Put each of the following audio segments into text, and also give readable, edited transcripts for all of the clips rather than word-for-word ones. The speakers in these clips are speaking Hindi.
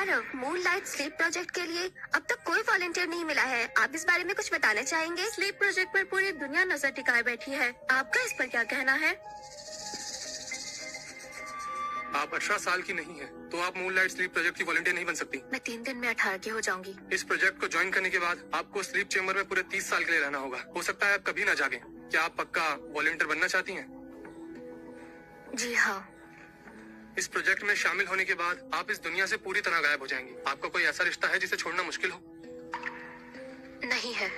आरव, मूनलाइट स्लीप प्रोजेक्ट के लिए अब तक कोई वॉलंटियर नहीं मिला है। आप इस बारे में कुछ बताना चाहेंगे? स्लीप प्रोजेक्ट पर पूरी दुनिया नजर टिकाए बैठी है। आपका इस पर क्या कहना है? आप 18 साल की नहीं है तो आप मूनलाइट स्लीप प्रोजेक्ट की वॉलंटियर नहीं बन सकती। मैं 3 दिन में 18 की हो जाऊंगी। इस प्रोजेक्ट को ज्वाइन करने के बाद आपको स्लीप चेम्बर में पूरे 30 साल के लिए रहना होगा। हो सकता है आप कभी ना जागे। क्या आप पक्का वॉलंटियर बनना चाहती हैं? जी हाँ। इस प्रोजेक्ट में शामिल होने के बाद आप इस दुनिया से पूरी तरह गायब हो जाएंगी। आपका कोई ऐसा रिश्ता है जिसे छोड़ना मुश्किल हो? नहीं है।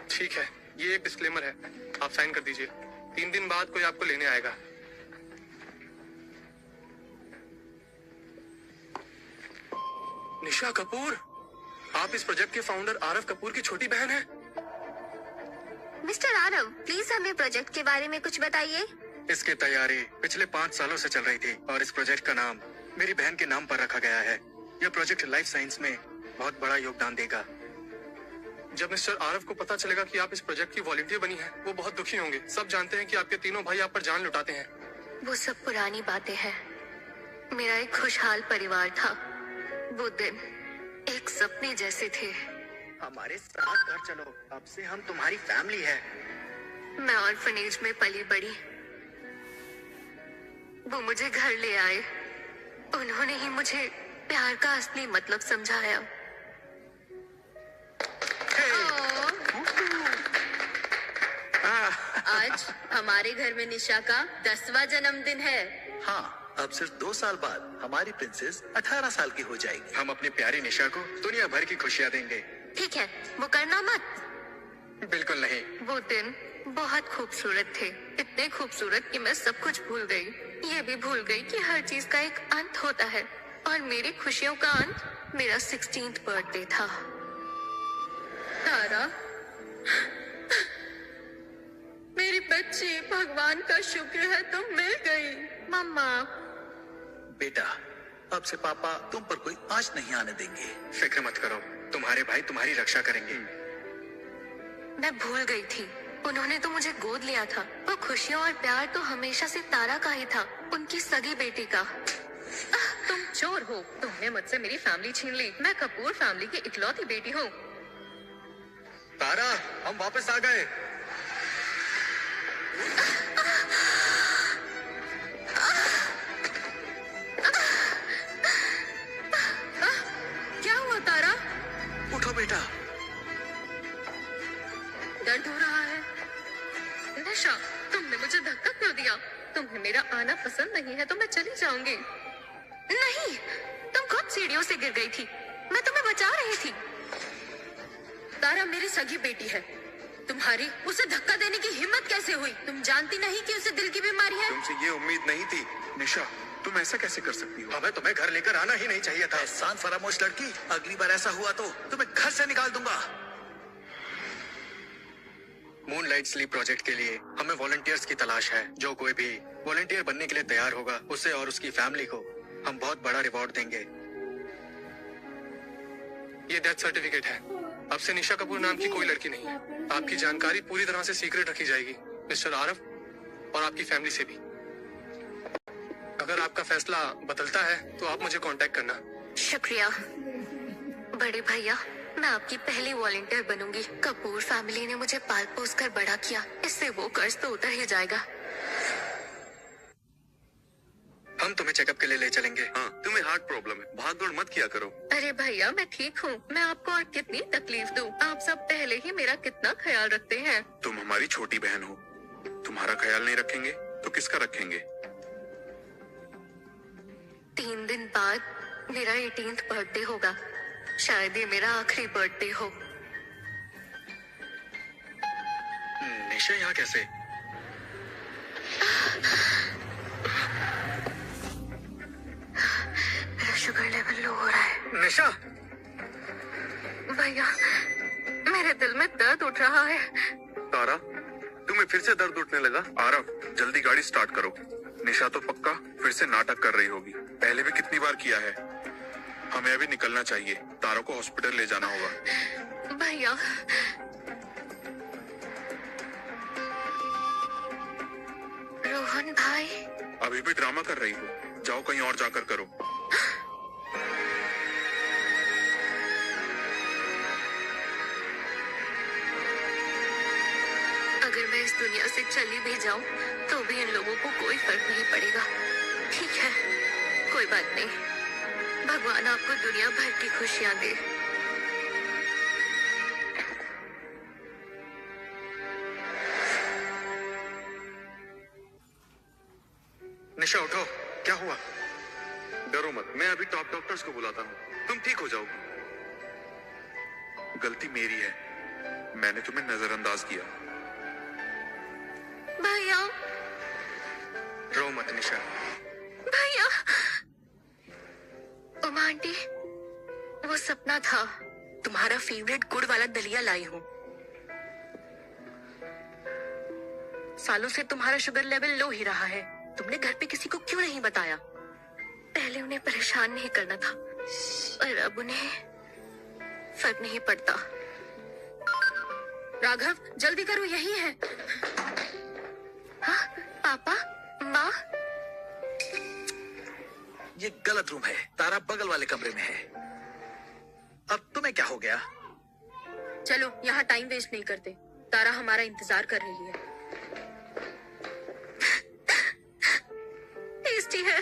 ठीक है, ये एक डिस्क्लेमर है, आप साइन कर दीजिए। 3 दिन बाद कोई आपको लेने आएगा। निशा कपूर, आप इस प्रोजेक्ट के फाउंडर आरव कपूर की छोटी बहन हैं। मिस्टर आरव, प्लीज हमें प्रोजेक्ट के बारे में कुछ बताइए। इसकी तैयारी पिछले 5 सालों से चल रही थी और इस प्रोजेक्ट का नाम मेरी बहन के नाम पर रखा गया है। यह प्रोजेक्ट लाइफ साइंस में बहुत बड़ा योगदान देगा। जब मिस्टर आरव को पता चलेगा कि आप इस प्रोजेक्ट की वॉलंटियर बनी हैं, वो बहुत दुखी होंगे। सब जानते हैं कि आपके तीनों भाई आप पर जान लुटाते हैं। वो सब पुरानी बातें हैं। मेरा एक खुशहाल परिवार था। वो दिन एक सपने जैसे थे। हमारे साथ घर चलो, अब से हम तुम्हारी फैमिली है। मैं ऑर्फनेज में पली बड़ी। वो मुझे घर ले आए। उन्होंने ही मुझे प्यार का असली मतलब समझाया। आज हमारे घर में निशा का 10वां जन्मदिन है। हाँ, अब सिर्फ 2 साल बाद हमारी प्रिंसेस 18 साल की हो जाएगी। हम अपनी प्यारी निशा को दुनिया भर की खुशियाँ देंगे। ठीक है, वो करना मत। बिल्कुल नहीं। वो दिन बहुत खूबसूरत थे, इतने खूबसूरत कि मैं सब कुछ भूल गई। ये भी भूल गई कि हर चीज का एक अंत होता है और मेरी खुशियों का अंत मेरा 16th बर्थडे था। तारा, मेरी बच्ची, भगवान का शुक्र है तुम मिल गई। मम्मा। बेटा, अब से पापा तुम पर कोई आँच नहीं आने देंगे। फिक्र मत करो, तुम्हारे भाई तुम्हारी रक्षा करेंगे। मैं भूल गई थी, उन्होंने तो मुझे गोद लिया था। वो खुशियाँ और प्यार तो हमेशा से तारा का ही था, उनकी सगी बेटी का। तुम चोर हो, तुमने मुझसे मेरी फैमिली छीन ली। मैं कपूर फैमिली की इकलौती बेटी हूँ। तारा, हम वापस आ गए। क्या हुआ तारा? उठो बेटा। दर्द हो रहा है। निशा, तुमने मुझे धक्का क्यों दिया? तुम्हें मेरा आना पसंद नहीं है तो मैं चली जाऊंगी। नहीं, तुम खुद सीढ़ियों से गिर गई थी, मैं तुम्हें बचा रही थी। तारा मेरी सगी बेटी है, तुम्हारी उसे धक्का देने की हिम्मत कैसे हुई? तुम जानती नहीं कि उसे दिल की बीमारी है? तुमसे ये उम्मीद नहीं थी। निशा, तुम ऐसा कैसे कर सकती हो? हमें तुम्हें घर लेकर आना ही नहीं चाहिए था। एहसान फरामोश लड़की, अगली बार ऐसा हुआ तो तुम्हें घर से निकाल दूंगा। मूनलाइट स्लीप प्रोजेक्ट के लिए हमें वॉलंटियर्स की तलाश है। जो कोई भी वॉलंटियर बनने के लिए तैयार होगा, उसे और उसकी फैमिली को हम बहुत बड़ा रिवॉर्ड देंगे। ये डेथ सर्टिफिकेट है। अब से निशा कपूर नाम की कोई लड़की नहीं है। आपकी जानकारी पूरी तरह से सीक्रेट रखी जाएगी, मिस्टर आरव, और आपकी फैमिली से भी। अगर आपका फैसला बदलता है तो आप मुझे कांटेक्ट करना। शुक्रिया बड़े भैया, मैं आपकी पहली वॉलंटियर बनूंगी। कपूर फैमिली ने मुझे पाल पोस कर बड़ा किया, इससे वो कर्ज तो उतर ही जाएगा। हम तुम्हें चेकअप के लिए ले चलेंगे। हाँ, तुम्हें हार्ट प्रॉब्लम है, भाग दौड़ मत किया करो। अरे भैया, मैं ठीक हूँ। मैं आपको और कितनी तकलीफ दूँ? आप सब पहले ही मेरा कितना ख्याल रखते हैं। तुम हमारी छोटी बहन हो, तुम्हारा ख्याल नहीं रखेंगे तो किसका रखेंगे? 3 दिन बाद मेरा 18th बर्थडे होगा। शायद ये मेरा आखिरी बर्थडे हो। निशा यहाँ कैसे? मेरा शुगर लेवल लो हो रहा है। निशा, भैया, मेरे दिल में दर्द उठ रहा है। तारा, तुम्हें फिर से दर्द उठने लगा? आरव, जल्दी गाड़ी स्टार्ट करो। निशा तो पक्का फिर से नाटक कर रही होगी, पहले भी कितनी बार किया है। हमें अभी निकलना चाहिए, तारा को हॉस्पिटल ले जाना होगा। भैया, रोहन भाई, अभी भी ड्रामा कर रही हो? जाओ कहीं और जाकर करो। अगर मैं इस दुनिया से चली भी जाऊं तो भी इन लोगों को कोई फर्क नहीं पड़ेगा। ठीक है, कोई बात नहीं। भगवान आपको दुनिया भर की खुशियां दे। निशा उठो, क्या हुआ? डरो मत, मैं अभी टॉप डॉक्टर्स को बुलाता हूँ, तुम ठीक हो जाओगी। गलती मेरी है, मैंने तुम्हें नजरअंदाज किया। भैया, रो मत निशा। भैया। उमा आंटी, वो सपना था। तुम्हारा फेवरेट गुड़ वाला दलिया लाई हूँ। सालों से तुम्हारा शुगर लेवल लो ही रहा है। तुमने घर पे किसी को क्यों नहीं बताया? पहले उन्हें परेशान नहीं करना था, पर अब उन्हें फर्क नहीं पड़ता। राघव, जल्दी करो, यही है। हाँ, पापा, माँ। ये गलत रूम है, तारा बगल वाले कमरे में है। अब तुम्हें क्या हो गया? चलो, यहाँ टाइम वेस्ट नहीं करते। तारा हमारा इंतजार कर रही है। टेस्टी है।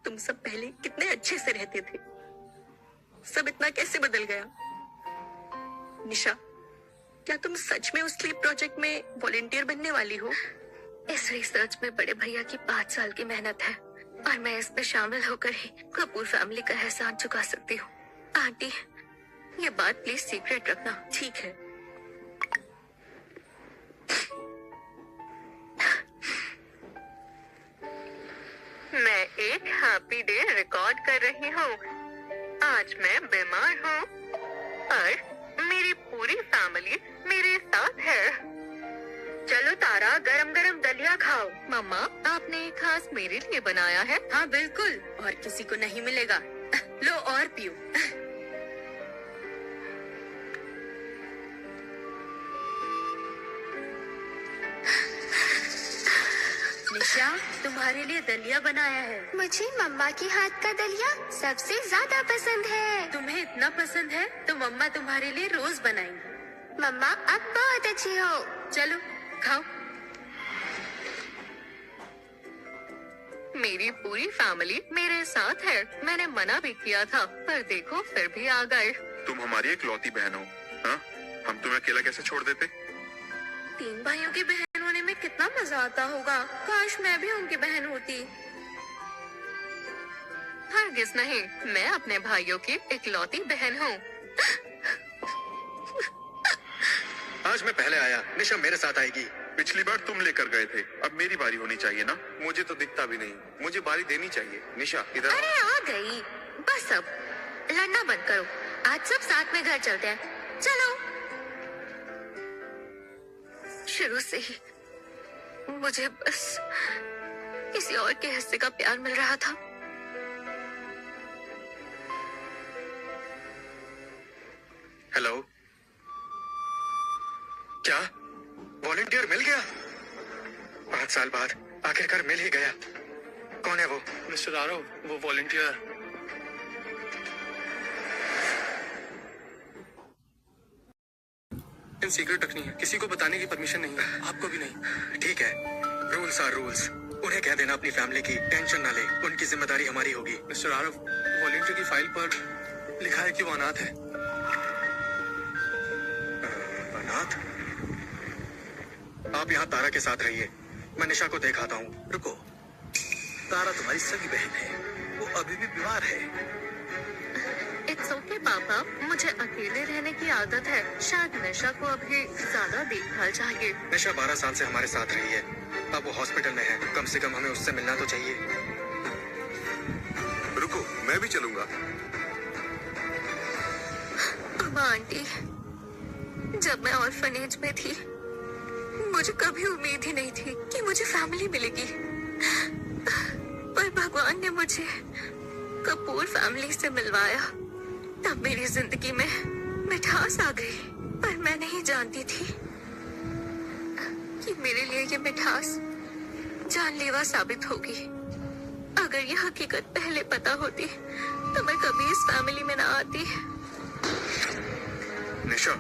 तुम सब पहले कितने अच्छे से रहते थे, सब इतना कैसे बदल गया? निशा, क्या तुम सच में उस स्लीप प्रोजेक्ट में वॉलेंटियर बनने वाली हो? इस रिसर्च में बड़े भैया की 5 साल की मेहनत है और मैं इसमें शामिल होकर ही कपूर फैमिली का एहसान चुका सकती हूँ। आंटी, ये बात प्लीज सीक्रेट रखना। ठीक है। मैं एक हैप्पी डे रिकॉर्ड कर रही हूँ। आज मैं बीमार हूँ और मेरी पूरी फैमिली मेरे साथ है। चलो तारा, गरम गरम दलिया खाओ। मम्मा, आपने खास मेरे लिए बनाया है? हाँ बिल्कुल, और किसी को नहीं मिलेगा। लो और पियो। निशा, तुम्हारे लिए दलिया बनाया है। मुझे मम्मा के हाथ का दलिया सबसे ज्यादा पसंद है। तुम्हें इतना पसंद है तो मम्मा तुम्हारे लिए रोज बनाएंगी। मम्मा आप बहुत अच्छी हो। चलो खाओ। मेरी पूरी फैमिली मेरे साथ है। मैंने मना भी किया था, पर देखो फिर भी आ गए। तुम हमारी इकलौती बहन हो, हाँ? हम तुम्हें अकेला कैसे छोड़ देते? 3 भाइयों की बहन होने में कितना मजा आता होगा। काश मैं भी उनकी बहन होती। हरगिज नहीं, मैं अपने भाइयों की इकलौती बहन हूँ। आज मैं पहले आया, निशा मेरे साथ आएगी। पिछली बार तुम लेकर गए थे, अब मेरी बारी होनी चाहिए ना? मुझे तो दिखता भी नहीं, मुझे बारी देनी चाहिए। निशा इधर। अरे आ गई, बस अब लड़ना बंद करो। आज सब साथ में घर चलते हैं। चलो। शुरू से ही मुझे बस किसी और के हिस्से का प्यार मिल रहा था। हेलो, क्या वॉलंटियर मिल गया? 5 साल बाद आखिरकार मिल ही गया। कौन है वो? मिस्टर आरव, वो वॉलंटियर। सीक्रेट रखनी है, किसी को बताने की परमिशन नहीं है, आपको भी नहीं। ठीक है, रूल्स आर रूल्स। उन्हें कह देना अपनी फैमिली की टेंशन ना ले, उनकी जिम्मेदारी हमारी होगी। मिस्टर आरव, वॉलंटियर की फाइल पर लिखा है कि वो अनाथ है। अनाथ? आप यहाँ तारा के साथ रहिए, मैं निशा को देख आता हूँ। रुको, तारा तुम्हारी सगी बहन है, वो अभी भी बीमार है। इट्स ओके पापा, मुझे अकेले रहने की आदत है। शायद निशा को अभी ज्यादा देखभाल चाहिए। निशा 12 साल से हमारे साथ रही है, अब वो हॉस्पिटल में है, कम से कम हमें उससे मिलना तो चाहिए। रुको, मैं भी चलूंगा। अम्मा आंटी, जब मैं ऑर्फनेज में थी मुझे कभी उम्मीद ही नहीं थी कि मुझे फैमिली मिलेगी, पर भगवान ने मुझे कपूर फैमिली से मिलवाया। तब मेरी जिंदगी में मिठास आ गई, पर मैं नहीं जानती थी कि मेरे लिए ये मिठास जानलेवा साबित होगी। अगर ये हकीकत पहले पता होती तो मैं कभी इस फैमिली में ना आती। निशा,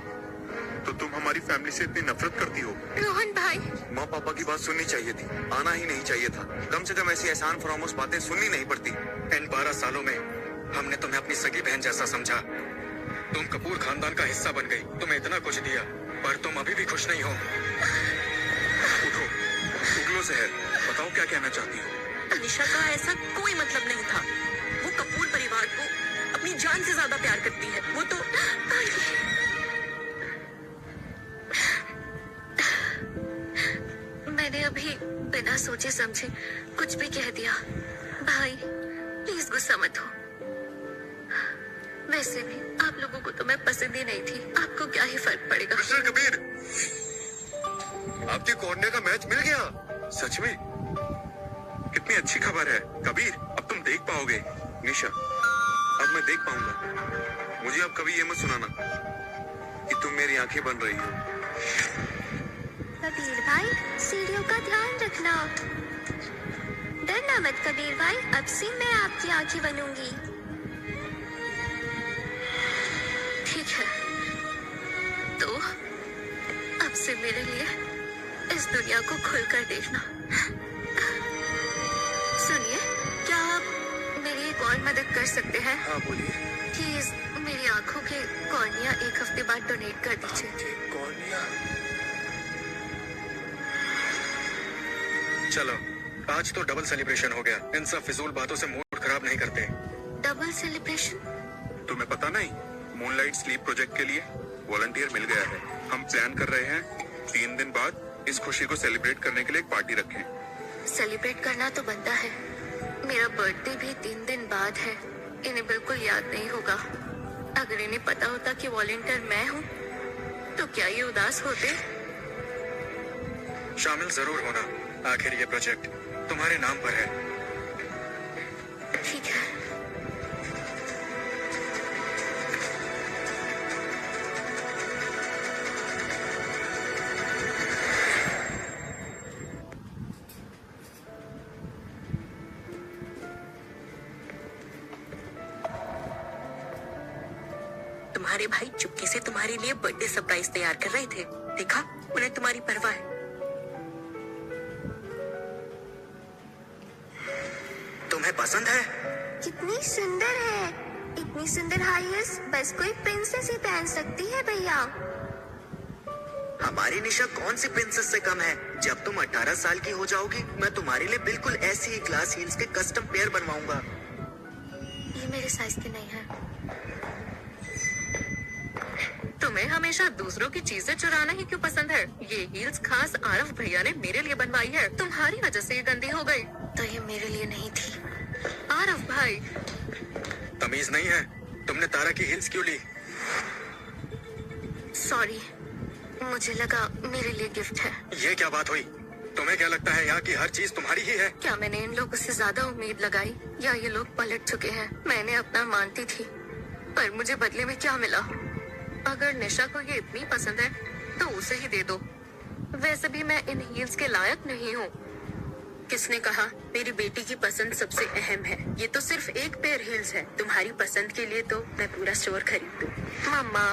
तो तुम हमारी फैमिली से इतनी नफरत करती हो? रोहन भाई, माँ पापा की बात सुननी चाहिए थी, आना ही नहीं चाहिए था। कम से कम ऐसी एहसान फरामोश बातें सुननी नहीं पड़ती। इन 12 सालों में हमने तुम्हें अपनी सगी बहन जैसा समझा। तुम कपूर खानदान का हिस्सा बन गई, तुम्हें इतना कुछ दिया, पर तुम अभी भी खुश नहीं हो। उठो, उगलो जहर, बताओ क्या कहना चाहती हो? निशा का ऐसा कोई मतलब नहीं था। वो कपूर परिवार को अपनी जान से ज्यादा प्यार करती है। वो तो मैंने अभी बिना सोचे समझे कुछ भी कह दिया। भाई प्लीज गुस्सा मत हो। वैसे भी आप लोगों को तो मैं पसंद ही नहीं थी, आपको क्या ही फर्क पड़ेगा। मिस्टर कबीर, आपके कॉर्नर का मैच मिल गया। सच में? कितनी अच्छी खबर है। कबीर, अब तुम देख पाओगे। निशा, अब मैं देख पाऊंगा। मुझे अब कभी ये मत सुनाना कि तुम मेरी आंखें बन रही हो। कबीर भाई, सीढ़ियों का ध्यान रखना। डरना मत कबीर भाई, अब से मैं आपकी आंखें बनूंगी। ठीक है, तो अब से मेरे लिए इस दुनिया को खुलकर देखना। सुनिए, क्या आप मेरी एक और मदद कर सकते हैं? हाँ बोलिए। प्लीज मेरी आंखों के कॉर्निया 1 हफ्ते बाद डोनेट कर दीजिए। कॉर्निया? चलो, आज तो डबल सेलिब्रेशन हो गया। इन सब फिजूल बातों से मूड खराब नहीं करते। Double celebration? तुम्हें पता नहीं, मूनलाइट स्लीप प्रोजेक्ट के लिए वॉलंटियर मिल गया है। हम प्लान कर रहे हैं 3 दिन बाद इस खुशी को सेलिब्रेट करने के लिए एक पार्टी रखें। सेलिब्रेट करना तो बनता है। मेरा बर्थडे भी 3 दिन बाद है। इन्हें बिल्कुल याद नहीं होगा। अगर इन्हें पता होता कि वॉलंटियर मैं हूँ तो क्या ये उदास होते? शामिल जरूर होना, आखिर ये प्रोजेक्ट तुम्हारे नाम पर है। ठीक है। तुम्हारे भाई चुपके से तुम्हारे लिए बर्थडे सरप्राइज तैयार कर रहे थे। देखा, उन्हें तुम्हारी परवाह है। तुम्हें पसंद है? कितनी सुंदर है। इतनी सुंदर हाई हील्स बस कोई प्रिंसेस ही पहन सकती है भैया। हमारी निशा कौन सी प्रिंसेस से कम है। जब तुम 18 साल की हो जाओगी, मैं तुम्हारे लिए बिल्कुल ऐसी ही ग्लास हील्स के कस्टम पेयर बनवाऊंगा। ये मेरे साइज के नहीं है। तुम्हें हमेशा दूसरों की चीजें चुराना ही क्यों पसंद है? ये हील्स खास आरफ भैया ने मेरे लिए बनवाई है। तुम्हारी वजह से ये गंदी हो गई। तो ये मेरे लिए नहीं थी। आरफ भाई, तमीज नहीं है? तुमने तारा की हील्स क्यों ली? सॉरी, मुझे लगा मेरे लिए गिफ्ट है। ये क्या बात हुई? तुम्हें क्या लगता है यहाँ की हर चीज तुम्हारी ही है? क्या मैंने इन लोगों से ज्यादा उम्मीद लगाई या ये लोग पलट चुके हैं? मैंने अपना मानती थी, पर मुझे बदले में क्या मिला? अगर निशा को ये इतनी पसंद है तो उसे ही दे दो। वैसे भी मैं इन हील्स के लायक नहीं हूँ। किसने कहा? मेरी बेटी की पसंद सबसे अहम है। ये तो सिर्फ एक पेयर हील्स है। तुम्हारी पसंद के लिए तो मैं पूरा स्टोर खरीद दूँ। मम्मा,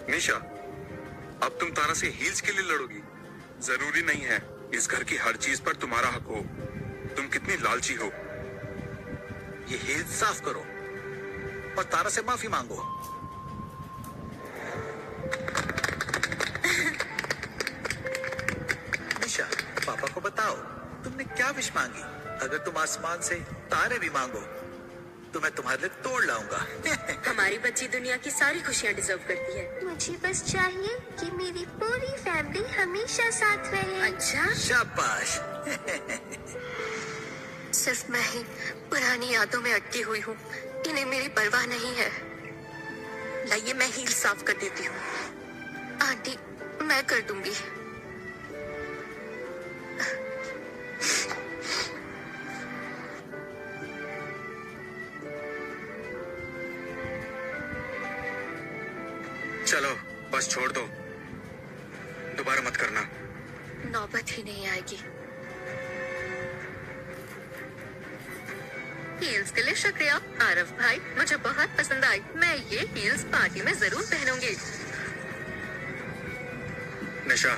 निशा, अब तुम तारा से हील्स के लिए लड़ोगी? जरूरी नहीं है इस घर की हर चीज पर तुम्हारा हक हो। तुम कितनी लालची हो। ये हील्स साफ करो और तारा से माफी मांगो। निशा, पापा को बताओ तुमने क्या विश मांगी। अगर तुम आसमान से तारे भी मांगो तो मैं तुम्हारे लिए तोड़ लाऊंगा। हमारी बच्ची दुनिया की सारी खुशियाँ डिजर्व करती है। मुझे बस चाहिए कि मेरी पूरी फैमिली हमेशा साथ रहे। अच्छा, शाबाश। सिर्फ मैं ही पुरानी यादों में अटकी हुई हूँ। इन्हें मेरी परवाह नहीं है। लाइए, मैं हील साफ कर देती हूँ। आंटी, मैं कर दूंगी। चलो, बस छोड़ दो, दोबारा मत करना। नौबत ही नहीं आएगी। हील्स के लिए शुक्रिया आरफ भाई, मुझे बहुत पसंद आई। मैं ये हील्स पार्टी में जरूर पहनूंगी। निशा